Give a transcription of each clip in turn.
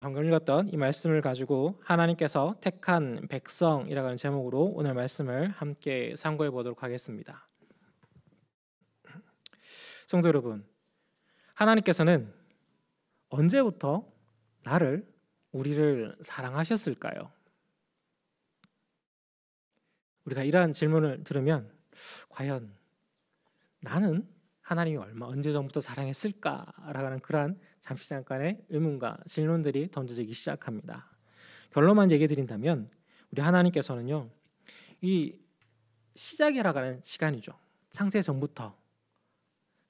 방금 읽었던 이 말씀을 가지고 하나님께서 택한 백성이라고 하는 제목으로 오늘 말씀을 함께 상고해 보도록 하겠습니다. 성도 여러분, 하나님께서는 언제부터 우리를 사랑하셨을까요? 우리가 이러한 질문을 들으면 과연 나는 하나님이 언제 전부터 사랑했을까라고 하는 그러한 잠깐의 의문과 질문들이 던져지기 시작합니다. 결론만 얘기해 드린다면 우리 하나님께서는요, 이 시작이라고 하는 시간이죠. 창세 전부터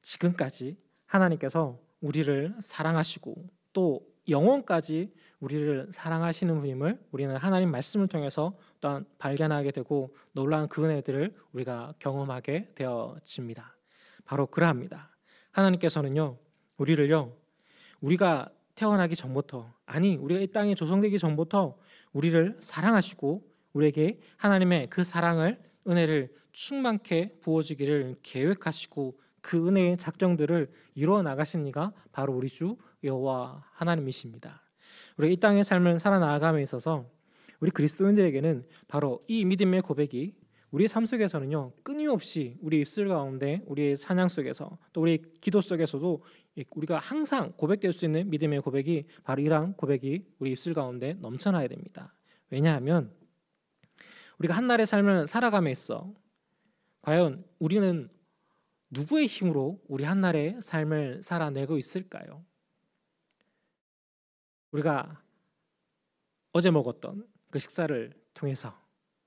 지금까지 하나님께서 우리를 사랑하시고 또 영원까지 우리를 사랑하시는 분임을 우리는 하나님 말씀을 통해서 또한 발견하게 되고 놀라운 그 은혜들을 우리가 경험하게 되어집니다. 바로 그러합니다. 하나님께서는요, 우리가 태어나기 전부터, 우리가 이 땅에 조성되기 전부터 우리를 사랑하시고 우리에게 하나님의 그 사랑을, 은혜를 충만케 부어주기를 계획하시고 그 은혜의 작정들을 이루어 나가신 이가 바로 우리 주 여호와 하나님이십니다. 우리가 이 땅의 삶을 살아나감에 있어서 우리 그리스도인들에게는 바로 이 믿음의 고백이 우리의 삶 속에서는요, 끊임없이 우리 입술 가운데, 우리의 찬양 속에서, 또 우리 기도 속에서도 우리가 항상 고백될 수 있는 믿음의 고백이 바로 이러한 고백이 우리 입술 가운데 넘쳐나야 됩니다. 왜냐하면 우리가 한날의 삶을 살아감에 있어 과연 우리는 누구의 힘으로 우리 한날의 삶을 살아내고 있을까요? 우리가 어제 먹었던 그 식사를 통해서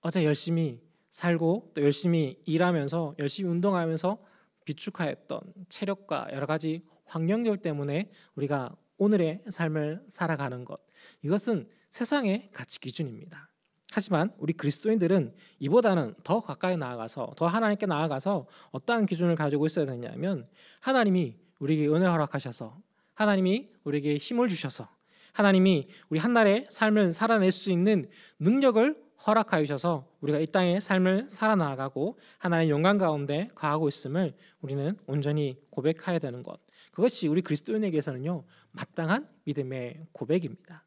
어제 열심히 살고 또 열심히 일하면서 열심히 운동하면서 비축하였던 체력과 여러 가지 환경들 때문에 우리가 오늘의 삶을 살아가는 것, 이것은 세상의 가치 기준입니다. 하지만 우리 그리스도인들은 이보다는 더 가까이 나아가서, 더 하나님께 나아가서 어떠한 기준을 가지고 있어야 되냐면, 하나님이 우리에게 은혜 허락하셔서, 하나님이 우리에게 힘을 주셔서, 하나님이 우리 한날의 삶을 살아낼 수 있는 능력을 허락하여 주셔서 우리가 이 땅의 삶을 살아나가고 하나님의 영광 가운데 거하고 있음을 우리는 온전히 고백해야 되는 것, 그것이 우리 그리스도인에게서는요, 마땅한 믿음의 고백입니다.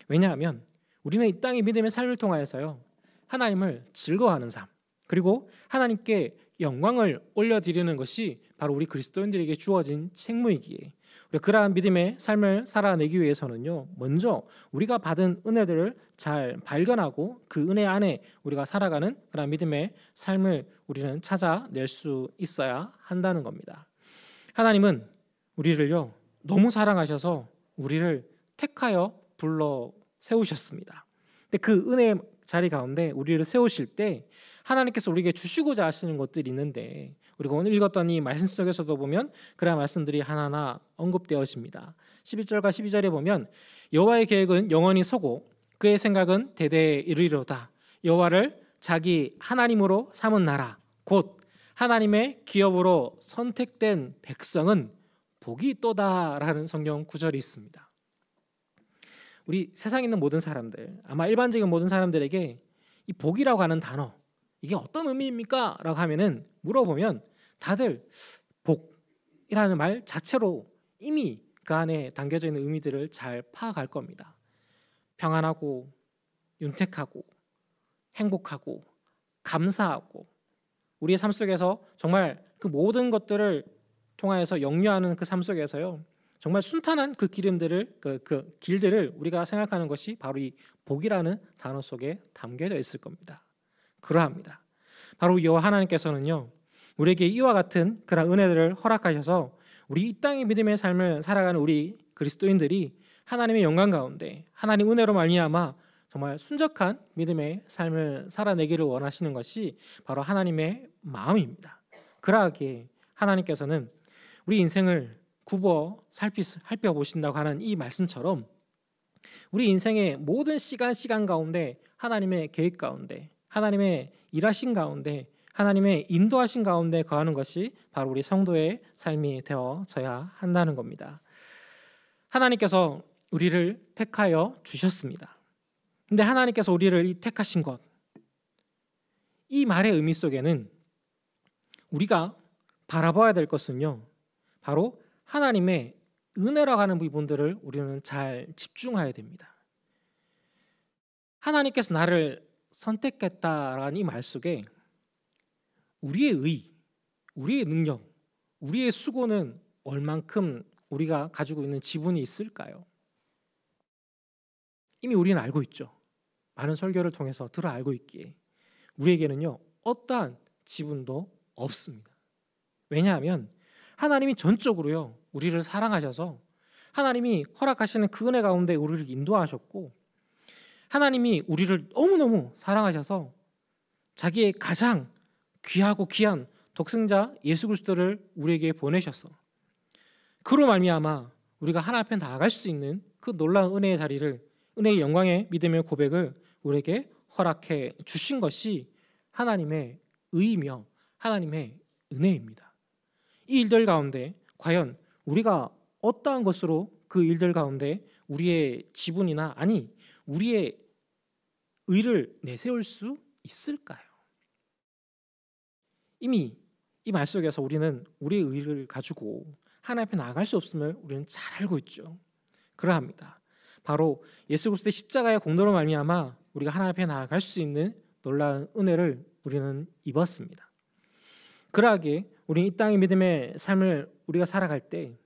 왜냐하면 우리는 이 땅의 믿음의 삶을 통하여서요, 하나님을 즐거워하는 삶, 그리고 하나님께 영광을 올려드리는 것이 바로 우리 그리스도인들에게 주어진 책무이기에, 우리가 그러한 믿음의 삶을 살아내기 위해서는요, 먼저 우리가 받은 은혜들을 잘 발견하고 그 은혜 안에 우리가 살아가는 그러한 믿음의 삶을 우리는 찾아낼 수 있어야 한다는 겁니다. 하나님은 우리를요, 너무 사랑하셔서 우리를 택하여 불러 세우셨습니다. 근데 그 은혜의 자리 가운데 우리를 세우실 때 하나님께서 우리에게 주시고자 하시는 것들이 있는데, 우리가 오늘 읽었던 이 말씀 속에서도 보면 그러한 말씀들이 하나하나 언급되어집니다. 11절과 12절에 보면 여호와의 계획은 영원히 서고 그의 생각은 대대에 이르리로다. 여호와를 자기 하나님으로 삼은 나라, 곧 하나님의 기업으로 선택된 백성은 복이 있도다라는 성경 구절이 있습니다. 우리 세상에 있는 모든 사람들, 아마 일반적인 모든 사람들에게 이 복이라고 하는 단어, 이게 어떤 의미입니까? 라고 하면은, 물어보면 다들 복이라는 말 자체로 이미 그 안에 담겨져 있는 의미들을 잘 파악할 겁니다. 평안하고 윤택하고 행복하고 감사하고, 우리의 삶 속에서 정말 그 모든 것들을 통하여서 역류하는 그 삶 속에서요, 정말 순탄한 그 길들을 우리가 생각하는 것이 바로 이 복이라는 단어 속에 담겨져 있을 겁니다. 그러합니다. 바로 여호와 하나님께서는요, 우리에게 이와 같은 그런 은혜들을 허락하셔서 우리 이 땅의 믿음의 삶을 살아가는 우리 그리스도인들이 하나님의 영광 가운데 하나님 은혜로 말미암아 정말 순적한 믿음의 삶을 살아내기를 원하시는 것이 바로 하나님의 마음입니다. 그러하기에 하나님께서는 우리 인생을 굽어 살펴보신다고 하는 이 말씀처럼 우리 인생의 모든 시간 가운데 하나님의 계획 가운데, 하나님의 일하신 가운데, 하나님의 인도하신 가운데 거하는 것이 바로 우리 성도의 삶이 되어져야 한다는 겁니다. 하나님께서 우리를 택하여 주셨습니다. 근데 하나님께서 우리를 이 택하신 것, 이 말의 의미 속에는 우리가 바라봐야 될 것은요, 바로 하나님의 은혜라고 하는 부분들을 우리는 잘 집중해야 됩니다. 하나님께서 나를 선택했다라는 이 말 속에 우리의 의, 우리의 능력, 우리의 수고는 얼만큼 우리가 가지고 있는 지분이 있을까요? 이미 우리는 알고 있죠. 많은 설교를 통해서 들어 알고 있기에 우리에게는요 어떠한 지분도 없습니다. 왜냐하면 하나님이 전적으로요 우리를 사랑하셔서 하나님이 허락하시는 그 은혜 가운데 우리를 인도하셨고 하나님이 우리를 너무너무 사랑하셔서 자기의 가장 귀하고 귀한 독생자 예수 그리스도를 우리에게 보내셔서 그로 말미암아 우리가 하나님 앞에 나아갈 수 있는 그 놀라운 은혜의 자리를, 은혜의 영광의 믿음의 고백을 우리에게 허락해 주신 것이 하나님의 의이며 하나님의 은혜입니다. 이 일들 가운데 과연 우리가 어떠한 것으로 그 일들 가운데 우리의 지분이나 아니 우리의 의를 내세울 수 있을까요? 이미 이 말 속에서 우리는 우리의 의를 가지고 하나님 앞에 나아갈 수 없음을 우리는 잘 알고 있죠. 그러합니다. 바로 예수 그리스도의 십자가의 공로로 말미암아 우리가 하나님 앞에 나아갈 수 있는 놀라운 은혜를 우리는 입었습니다. 그러하기에 우리는 이 땅의 믿음의 삶을 우리가 살아갈 때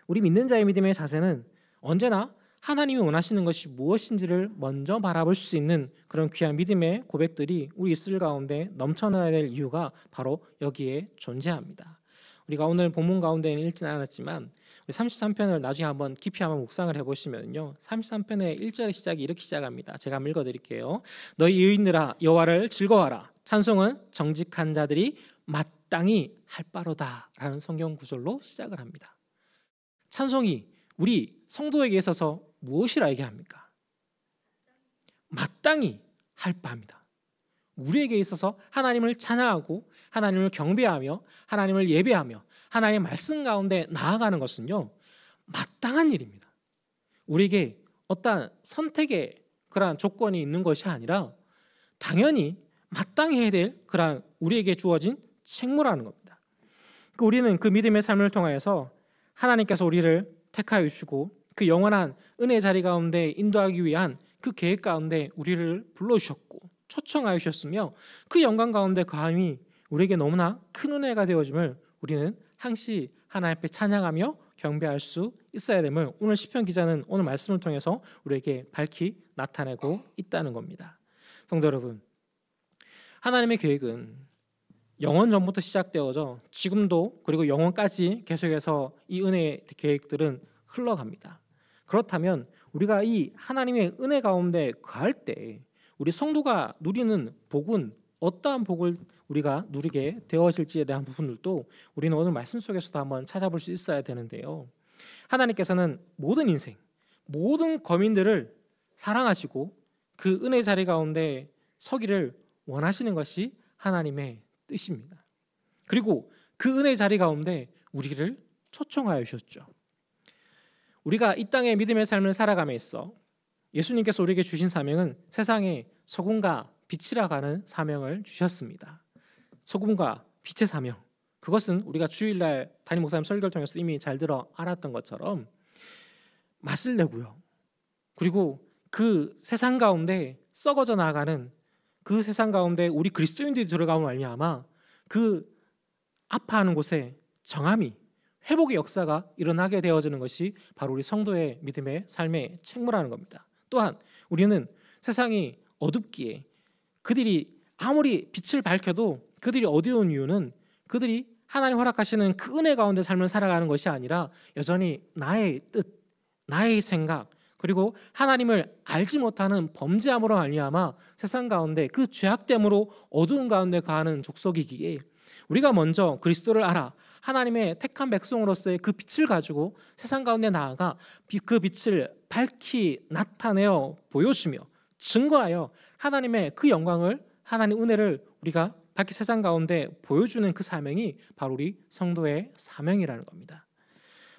우리 믿는 자의 믿음의 자세는 언제나 하나님이 원하시는 것이 무엇인지를 먼저 바라볼 수 있는 그런 귀한 믿음의 고백들이 우리 입술 가운데 넘쳐나야 될 이유가 바로 여기에 존재합니다. 우리가 오늘 본문 가운데는 읽지는 않았지만 33편을 나중에 한번 깊이 한번 묵상을 해보시면요 33편의 1절의 시작이 이렇게 시작합니다. 제가 한번 읽어드릴게요. 너희 의인들아 여호와를 즐거워하라. 찬송은 정직한 자들이 마땅히 할 바로다 라는 성경 구절로 시작을 합니다. 찬송이 우리 성도에게 있어서 무엇이라 얘기합니까? 마땅히 할 바입니다. 우리에게 있어서 하나님을 찬양하고 하나님을 경배하며 하나님을 예배하며 하나님의 말씀 가운데 나아가는 것은요 마땅한 일입니다. 우리에게 어떠한 선택의 그러한 조건이 있는 것이 아니라 당연히 마땅히 해야 될 그러한 우리에게 주어진 책무라는 겁니다. 우리는 그 믿음의 삶을 통하여서 하나님께서 우리를 택하여 주시고 그 영원한 은혜의 자리 가운데 인도하기 위한 그 계획 가운데 우리를 불러주셨고 초청하여 주셨으며 그 영광 가운데 감히 우리에게 너무나 큰 은혜가 되어짐을 우리는 항시 하나님 앞에 찬양하며 경배할 수 있어야 됨을 오늘 시편 기자는 오늘 말씀을 통해서 우리에게 밝히 나타내고 있다는 겁니다. 성도 여러분, 하나님의 계획은 영원 전부터 시작되어져 지금도 그리고 영원까지 계속해서 이 은혜의 계획들은 흘러갑니다. 그렇다면 우리가 이 하나님의 은혜 가운데 거할 때 우리 성도가 누리는 복은 어떠한 복을 우리가 누리게 되어질지에 대한 부분들도 우리는 오늘 말씀 속에서도 한번 찾아볼 수 있어야 되는데요. 하나님께서는 모든 인생, 모든 거민들을 사랑하시고 그 은혜 자리 가운데 서기를 원하시는 것이 하나님의 뜻입니다. 그리고 그 은혜 자리 가운데 우리를 초청하여 주셨죠. 우리가 이 땅의 믿음의 삶을 살아감에 있어 예수님께서 우리에게 주신 사명은 세상의 소금과 빛이라 가는 사명을 주셨습니다. 소금과 빛의 사명, 그것은 우리가 주일날 담임 목사님 설교를 통해서 이미 잘 들어 알았던 것처럼 맛을 내고요. 그리고 그 세상 가운데 썩어져 나가는 그 세상 가운데 우리 그리스도인들이 들어가면 말미암아 그 아파하는 곳에 정함이 회복의 역사가 일어나게 되어지는 것이 바로 우리 성도의 믿음의 삶의 책무라는 겁니다. 또한 우리는 세상이 어둡기에 그들이 아무리 빛을 밝혀도 그들이 어두운 이유는 그들이 하나님 허락하시는 그 은혜 가운데 삶을 살아가는 것이 아니라 여전히 나의 뜻, 나의 생각 그리고 하나님을 알지 못하는 범죄함으로 말미암아 세상 가운데 그 죄악됨으로 어두운 가운데 가는 족속이기에 우리가 먼저 그리스도를 알아 하나님의 택한 백성으로서의 그 빛을 가지고 세상 가운데 나아가 그 빛을 밝히 나타내어 보여주며 증거하여 하나님의 그 영광을 하나님 은혜를 우리가 밝히 세상 가운데 보여주는 그 사명이 바로 우리 성도의 사명이라는 겁니다.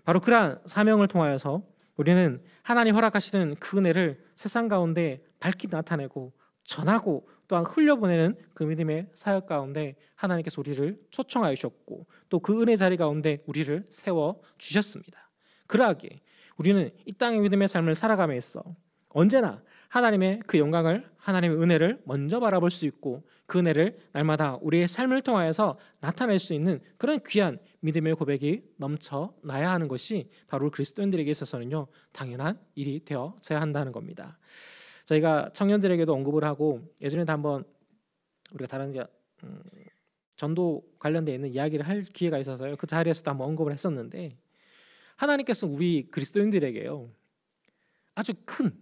바로 그러한 사명을 통하여서 우리는 하나님 허락하시는 그 은혜를 세상 가운데 밝히 나타내고 전하고 또한 흘려보내는 그 믿음의 사역 가운데 하나님께서 우리를 초청하여 주셨고 또 그 은혜 자리 가운데 우리를 세워 주셨습니다. 그러하기에 우리는 이 땅의 믿음의 삶을 살아감에 있어 언제나 하나님의 그 영광을, 하나님의 은혜를 먼저 바라볼 수 있고 그 은혜를 날마다 우리의 삶을 통하여서 나타낼 수 있는 그런 귀한 믿음의 고백이 넘쳐나야 하는 것이 바로 그리스도인들에게 있어서는요, 당연한 일이 되어져야 한다는 겁니다. 저희가 청년들에게도 언급을 하고 예전에도 한번 우리가 다른 전도 관련되어 있는 이야기를 할 기회가 있어서요, 그 자리에서도 한번 언급을 했었는데, 하나님께서 우리 그리스도인들에게요 아주 큰,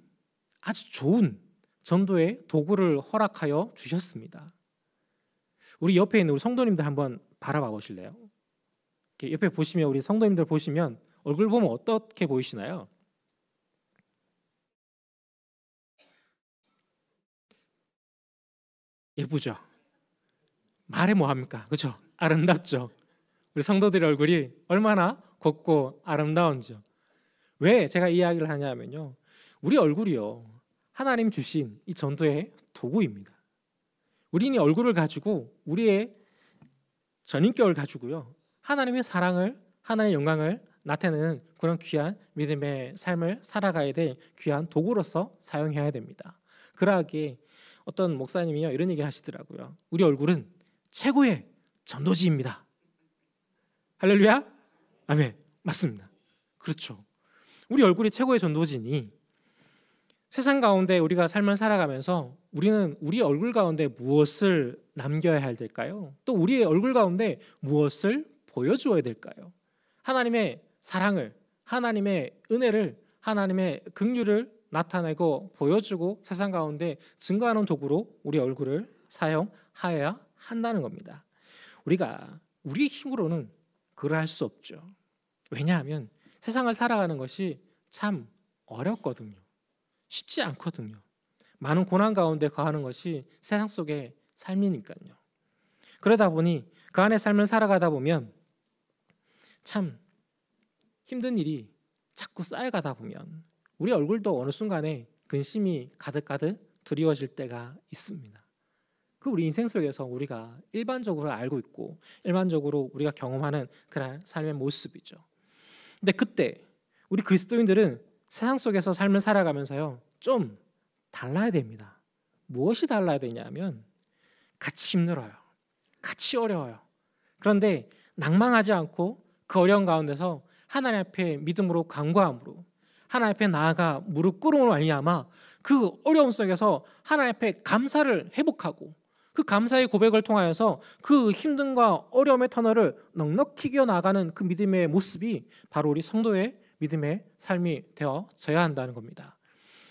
아주 좋은 전도의 도구를 허락하여 주셨습니다. 우리 옆에 있는 우리 성도님들 한번 바라봐 보실래요? 옆에 보시면, 우리 성도님들 보시면 얼굴 보면 어떻게 보이시나요? 예쁘죠? 말해 뭐합니까? 그렇죠? 아름답죠? 우리 성도들의 얼굴이 얼마나 곱고 아름다운지요. 왜 제가 이 이야기를 하냐면요, 우리 얼굴이요 하나님 주신 이 전도의 도구입니다. 우리는 이 얼굴을 가지고 우리의 전인격을 가지고요 하나님의 사랑을, 하나님의 영광을 나타내는 그런 귀한 믿음의 삶을 살아가야 될 귀한 도구로서 사용해야 됩니다. 그러하기에 어떤 목사님이요 이런 얘기를 하시더라고요. 우리 얼굴은 최고의 전도지입니다. 할렐루야? 아멘. 맞습니다. 그렇죠. 우리 얼굴이 최고의 전도지니 세상 가운데 우리가 삶을 살아가면서 우리는 우리 얼굴 가운데 무엇을 남겨야 될까요? 또 우리의 얼굴 가운데 무엇을 보여주어야 될까요? 하나님의 사랑을, 하나님의 은혜를, 하나님의 긍휼을 나타내고 보여주고 세상 가운데 증거하는 도구로 우리 얼굴을 사용하여야 한다는 겁니다. 우리가 우리 힘으로는 그걸 할 수 없죠. 왜냐하면 세상을 살아가는 것이 참 어렵거든요. 쉽지 않거든요. 많은 고난 가운데 거하는 것이 세상 속의 삶이니까요. 그러다 보니 그 안에 삶을 살아가다 보면 참 힘든 일이 자꾸 쌓여가다 보면 우리 얼굴도 어느 순간에 근심이 가득가득 드리워질 때가 있습니다. 그 우리 인생 속에서 우리가 일반적으로 알고 있고 일반적으로 우리가 경험하는 그런 삶의 모습이죠. 근데 그때 우리 그리스도인들은 세상 속에서 삶을 살아가면서요 좀 달라야 됩니다. 무엇이 달라야 되냐면 같이 힘들어요. 같이 어려워요. 그런데 낭망하지 않고 그 어려운 가운데서 하나님 앞에 믿음으로 간구함으로 하나님 앞에 나아가 무릎 꿇음으로 말미암아 그 어려움 속에서 하나님 앞에 감사를 회복하고 그 감사의 고백을 통하여서 그 힘듦과 어려움의 터널을 넉넉히 이겨나가는 그 믿음의 모습이 바로 우리 성도의 믿음의 삶이 되어져야 한다는 겁니다.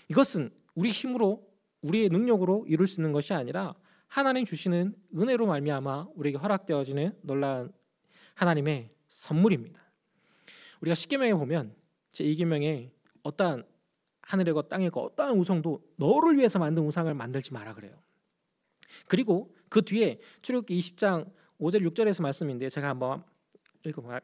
이것은 우리 힘으로 우리의 능력으로 이룰 수 있는 것이 아니라 하나님 주시는 은혜로 말미암아 우리에게 허락되어지는 놀라운 하나님의 선물입니다. 우리가 십계명에 보면 제2계명에 어떠한 하늘이고 땅이고 어떠한 우상도 너를 위해서 만든 우상을 만들지 마라 그래요. 그리고 그 뒤에 출애굽기 20장 5절 6절에서 말씀인데 제가 한번 읽어봐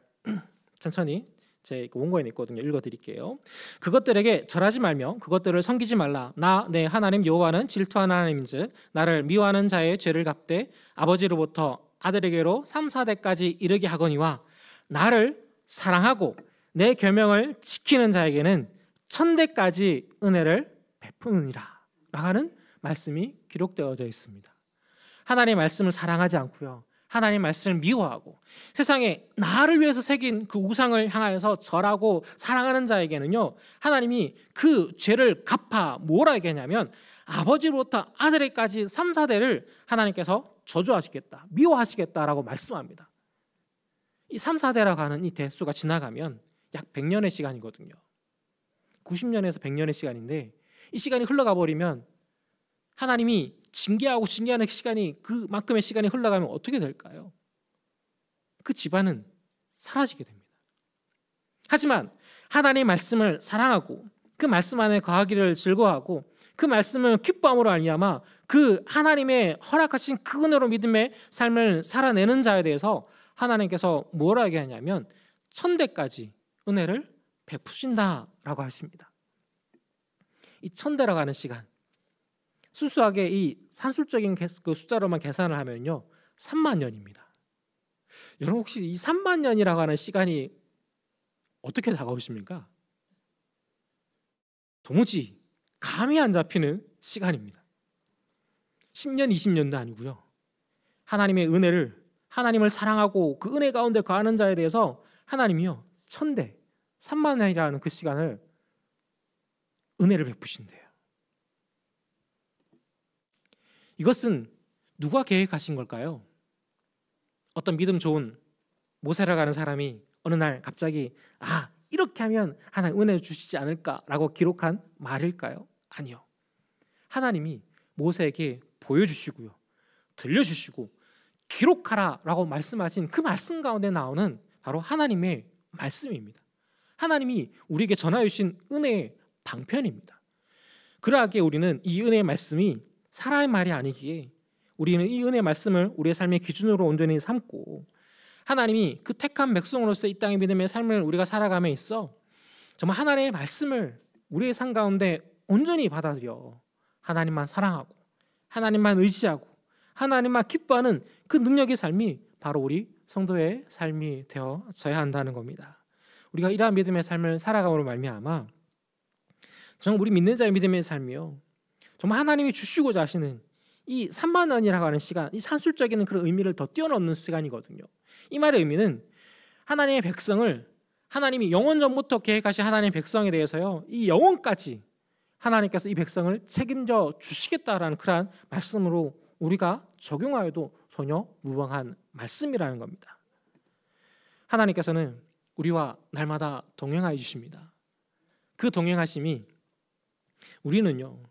천천히 제 원고에 있거든요. 읽어드릴게요. 그것들에게 절하지 말며 그것들을 섬기지 말라. 나 내 하나님 여호와는 질투하는 하나님인즉 나를 미워하는 자의 죄를 갚되 아버지로부터 아들에게로 3, 4대까지 이르게 하거니와 나를 사랑하고 내 계명을 지키는 자에게는 1000대까지 은혜를 베푸느니라 라는 말씀이 기록되어져 있습니다. 하나님의 말씀을 사랑하지 않고요 하나님의 말씀을 미워하고 세상에 나를 위해서 새긴 그 우상을 향하여서 절하고 사랑하는 자에게는요 하나님이 그 죄를 갚아 뭐라 얘기하냐면 아버지로부터 아들에게까지 3, 4대를 하나님께서 저주하시겠다, 미워하시겠다라고 말씀합니다. 이 3, 4대라고 하는 이 대수가 지나가면 약 100년의 시간이거든요. 90년에서 100년의 시간인데 이 시간이 흘러가 버리면 하나님이 징계하고 징계하는 시간이 그만큼의 시간이 흘러가면 어떻게 될까요? 그 집안은 사라지게 됩니다. 하지만 하나님의 말씀을 사랑하고 그 말씀 안에 거하기를 즐거워하고 그 말씀을 기뻐함으로 말미암아 그 하나님의 허락하신 그 은혜로 믿음의 삶을 살아내는 자에 대해서 하나님께서 뭐라 얘기하냐면 1000대까지 은혜를 베푸신다라고 하십니다. 이 1000대라고 하는 시간 순수하게 이 산술적인 그 숫자로만 계산을 하면요 3만 년입니다. 여러분 혹시 이 3만 년이라고 하는 시간이 어떻게 다가오십니까? 도무지 감이 안 잡히는 시간입니다. 10년, 20년도 아니고요. 하나님의 은혜를, 하나님을 사랑하고 그 은혜 가운데 거하는 자에 대해서 하나님이요 1000대, 3만년이라는 그 시간을 은혜를 베푸신대요. 이것은 누가 계획하신 걸까요? 어떤 믿음 좋은 모세라고 하는 사람이 어느 날 갑자기 이렇게 하면 하나님 은혜를 주시지 않을까라고 기록한 말일까요? 아니요. 하나님이 모세에게 보여주시고요, 들려주시고 기록하라라고 말씀하신 그 말씀 가운데 나오는 바로 하나님의 말씀입니다. 하나님이 우리에게 전하여 주신 은혜의 방편입니다. 그러하기에 우리는 이 은혜의 말씀이 사람의 말이 아니기에 우리는 이 은혜의 말씀을 우리의 삶의 기준으로 온전히 삼고 하나님이 그 택한 백성으로서 이 땅의 믿음의 삶을 우리가 살아감에 있어 정말 하나님의 말씀을 우리의 삶 가운데 온전히 받아들여 하나님만 사랑하고 하나님만 의지하고 하나님만 기뻐하는 그 능력의 삶이 바로 우리 성도의 삶이 되어져야 한다는 겁니다. 우리가 이러한 믿음의 삶을 살아감으로 말미암아 정말 우리 믿는 자의 믿음의 삶이요 정말 하나님이 주시고자 하시는 이 3만 원이라고 하는 시간, 이 산술적인 그런 의미를 더 뛰어넘는 시간이거든요. 이 말의 의미는 하나님의 백성을 하나님이 영원 전부터 계획하신 하나님의 백성에 대해서요 이 영원까지 하나님께서 이 백성을 책임져 주시겠다라는 그러한 말씀으로 우리가 적용하여도 전혀 무방한 말씀이라는 겁니다. 하나님께서는 우리와 날마다 동행하여 주십니다. 그 동행하심이 우리는요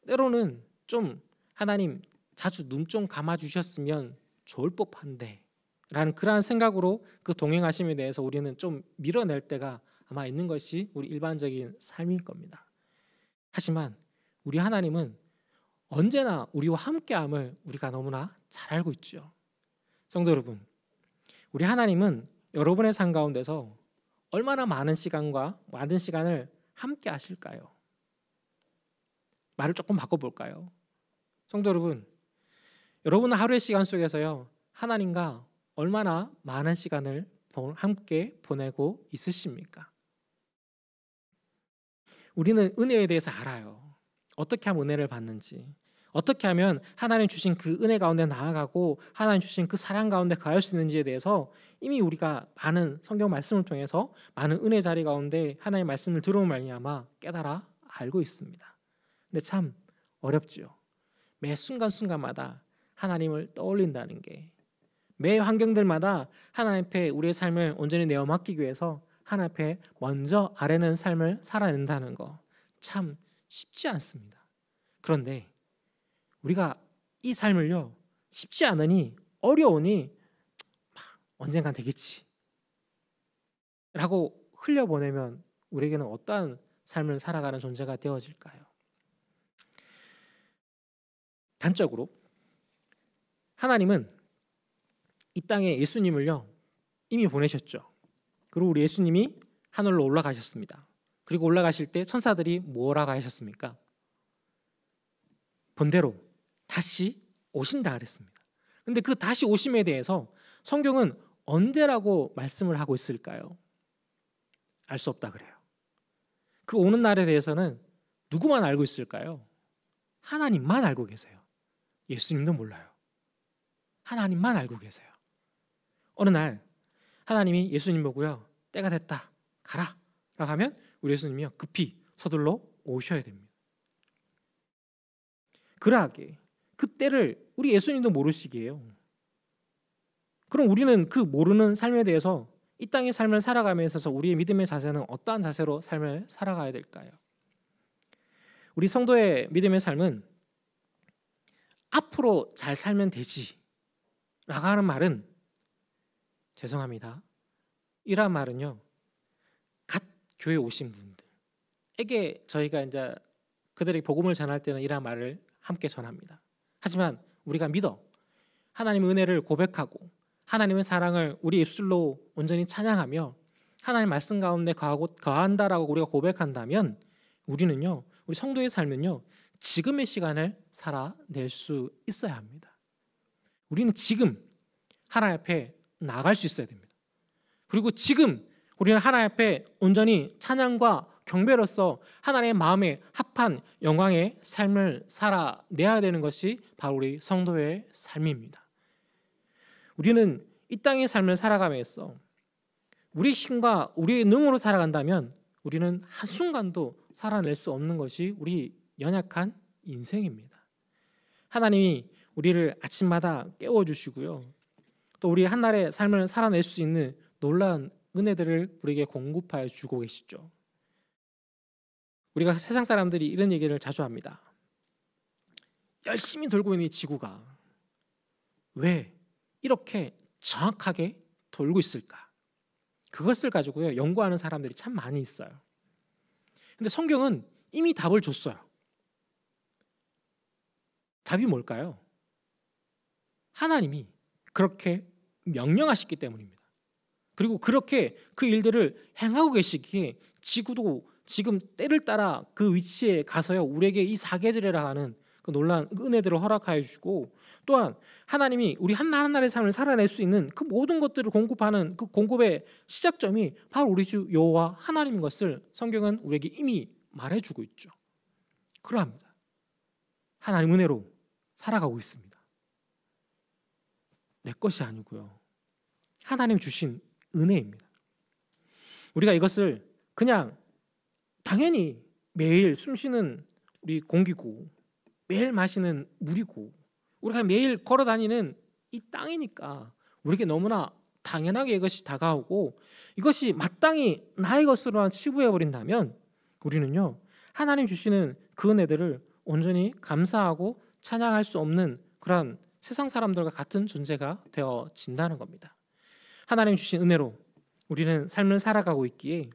때로는 좀 하나님 자주 눈 좀 감아주셨으면 좋을 법한데 라는 그러한 생각으로 그 동행하심에 대해서 우리는 좀 밀어낼 때가 아마 있는 것이 우리 일반적인 삶일 겁니다. 하지만 우리 하나님은 언제나 우리와 함께함을 우리가 너무나 잘 알고 있죠. 성도 여러분, 우리 하나님은 여러분의 삶 가운데서 얼마나 많은 시간을 함께 하실까요? 말을 조금 바꿔볼까요? 성도 여러분, 여러분 하루의 시간 속에서요 하나님과 얼마나 많은 시간을 함께 보내고 있으십니까? 우리는 은혜에 대해서 알아요. 어떻게 하면 은혜를 받는지, 어떻게 하면 하나님 주신 그 은혜 가운데 나아가고 하나님 주신 그 사랑 가운데 가할 수 있는지에 대해서 이미 우리가 많은 성경 말씀을 통해서 많은 은혜 자리 가운데 하나님의 말씀을 들어온 말미암아 깨달아 알고 있습니다. 근데 참 어렵지요. 매 순간순간마다 하나님을 떠올린다는 게, 매 환경들마다 하나님 앞에 우리의 삶을 온전히 내어 맡기기 위해서 하나님 앞에 먼저 아뢰는 삶을 살아낸다는 거 참 쉽지 않습니다. 그런데 우리가 이 삶을요 쉽지 않으니 어려우니 언젠간 되겠지 라고 흘려보내면 우리에게는 어떠한 삶을 살아가는 존재가 되어질까요? 단적으로 하나님은 이 땅에 예수님을요 이미 보내셨죠. 그리고 우리 예수님이 하늘로 올라가셨습니다. 그리고 올라가실 때 천사들이 뭐라고 하셨습니까? 본대로 다시 오신다 그랬습니다. 근데 그 다시 오심에 대해서 성경은 언제라고 말씀을 하고 있을까요? 알 수 없다 그래요. 그 오는 날에 대해서는 누구만 알고 있을까요? 하나님만 알고 계세요. 예수님도 몰라요. 하나님만 알고 계세요. 어느 날 하나님이 예수님 보고요 때가 됐다 가라 라고 하면 우리 예수님이요 급히 서둘러 오셔야 됩니다. 그러하게 그 때를 우리 예수님도 모르시기에요. 그럼 우리는 그 모르는 삶에 대해서 이 땅의 삶을 살아감에 있어서 우리의 믿음의 자세는 어떠한 자세로 삶을 살아가야 될까요? 우리 성도의 믿음의 삶은 앞으로 잘 살면 되지 라고 하는 말은 죄송합니다. 이런 말은요 갓 교회 오신 분들에게 저희가 이제 그들에게 복음을 전할 때는 이런 말을 함께 전합니다. 하지만 우리가 믿어 하나님의 은혜를 고백하고 하나님의 사랑을 우리 입술로 온전히 찬양하며 하나님 말씀 가운데 거한다라고 우리가 고백한다면 우리는요 우리 성도의 삶은요 지금의 시간을 살아낼 수 있어야 합니다. 우리는 지금 하나님 앞에 나아갈 수 있어야 됩니다. 그리고 지금 우리는 하나님 앞에 온전히 찬양과 경배로서 하나님의 마음에 합한 영광의 삶을 살아내야 되는 것이 바로 우리 성도의 삶입니다. 우리는 이 땅의 삶을 살아가면서 우리의 힘과 우리의 능으로 살아간다면 우리는 한순간도 살아낼 수 없는 것이 우리 연약한 인생입니다. 하나님이 우리를 아침마다 깨워주시고요, 또 우리 한날의 삶을 살아낼 수 있는 놀라운 은혜들을 우리에게 공급하여 주고 계시죠. 우리가 세상 사람들이 이런 얘기를 자주 합니다. 열심히 돌고 있는 이 지구가 왜 이렇게 정확하게 돌고 있을까? 그것을 가지고요 연구하는 사람들이 참 많이 있어요. 근데 성경은 이미 답을 줬어요. 답이 뭘까요? 하나님이 그렇게 명령하셨기 때문입니다. 그리고 그렇게 그 일들을 행하고 계시기에 지구도 지금 때를 따라 그 위치에 가서요 우리에게 이 사계절이라 하는 그 놀라운 은혜들을 허락하여 주시고, 또한 하나님이 우리 한날 한날의 삶을 살아낼 수 있는 그 모든 것들을 공급하는 그 공급의 시작점이 바로 우리 주 여호와 하나님인 것을 성경은 우리에게 이미 말해주고 있죠. 그러합니다. 하나님 은혜로 살아가고 있습니다. 내 것이 아니고요 하나님 주신 은혜입니다. 우리가 이것을 그냥 당연히 매일 숨쉬는 우리 공기고 매일 마시는 물이고 우리가 매일 걸어다니는 이 땅이니까 우리에게 너무나 당연하게 이것이 다가오고 이것이 마땅히 나의 것으로만 치부해버린다면 우리는요 하나님 주시는 그 은혜들을 온전히 감사하고 찬양할 수 없는 그런 세상 사람들과 같은 존재가 되어진다는 겁니다. 하나님 주신 은혜로 우리는 삶을 살아가고 있기에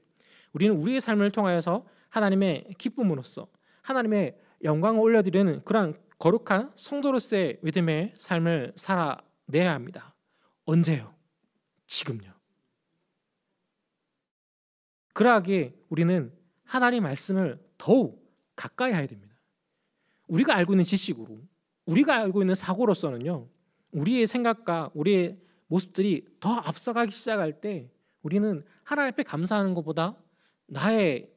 우리는 우리의 삶을 통하여서 하나님의 기쁨으로써 하나님의 영광을 올려드리는 그러한 거룩한 성도로서의 믿음의 삶을 살아내야 합니다. 언제요? 지금요. 그러하기에 우리는 하나님 말씀을 더욱 가까이 해야 됩니다. 우리가 알고 있는 지식으로 우리가 알고 있는 사고로서는요 우리의 생각과 우리의 모습들이 더 앞서가기 시작할 때 우리는 하나님 앞에 감사하는 것보다 나의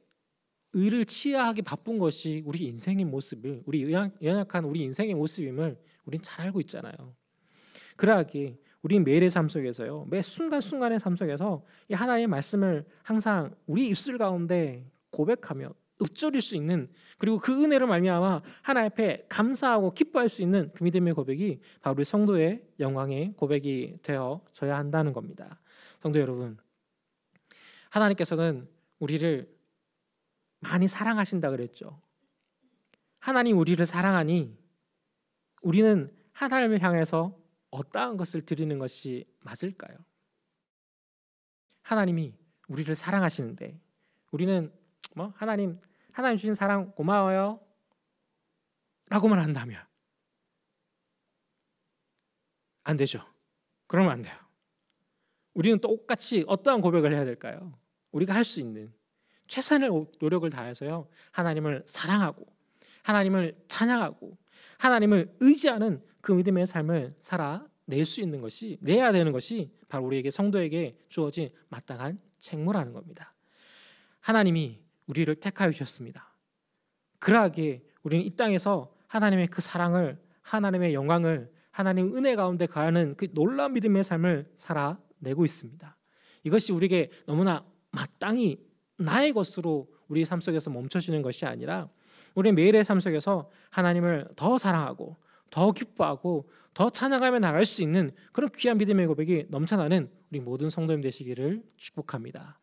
의를 치하하기 바쁜 것이 우리 인생의 모습을, 우리 연약한 우리 인생의 모습임을 우린 잘 알고 있잖아요. 그러하기에 우리 매일의 삶 속에서요 매 순간순간의 삶 속에서 이 하나님의 말씀을 항상 우리 입술 가운데 고백하며 읊조릴 수 있는, 그리고 그 은혜를 말미암아 하나님 앞에 감사하고 기뻐할 수 있는 그 믿음의 고백이 바로 우리 성도의 영광의 고백이 되어져야 한다는 겁니다. 성도 여러분, 하나님께서는 우리를 많이 사랑하신다 그랬죠. 하나님 우리를 사랑하니 우리는 하나님을 향해서 어떠한 것을 드리는 것이 맞을까요? 하나님이 우리를 사랑하시는데 우리는 하나님 주신 사랑 고마워요 라고만 한다면 안 되죠. 그러면 안 돼요. 우리는 똑같이 어떠한 고백을 해야 될까요? 우리가 할 수 있는 최선의 노력을 다해서요 하나님을 사랑하고 하나님을 찬양하고 하나님을 의지하는 그 믿음의 삶을 살아낼 수 있는 것이, 내야 되는 것이 바로 우리에게 성도에게 주어진 마땅한 책무라는 겁니다. 하나님이 우리를 택하여 주셨습니다. 그러하기에 우리는 이 땅에서 하나님의 그 사랑을, 하나님의 영광을, 하나님의 은혜 가운데 가는 그 놀라운 믿음의 삶을 살아내고 있습니다. 이것이 우리에게 너무나 마땅히 나의 것으로 우리 삶 속에서 멈춰지는 것이 아니라 우리 매일의 삶 속에서 하나님을 더 사랑하고 더 기뻐하고 더 찬양하며 나갈 수 있는 그런 귀한 믿음의 고백이 넘쳐나는 우리 모든 성도님 되시기를 축복합니다.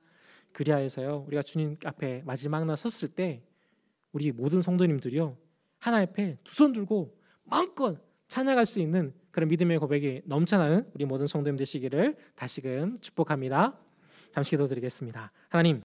그리하여서요 우리가 주님 앞에 마지막 날 섰을 때 우리 모든 성도님들이요 하나님 앞에 두 손 들고 마음껏 찬양할 수 있는 그런 믿음의 고백이 넘쳐나는 우리 모든 성도님 되시기를 다시금 축복합니다. 잠시 기도드리겠습니다. 하나님,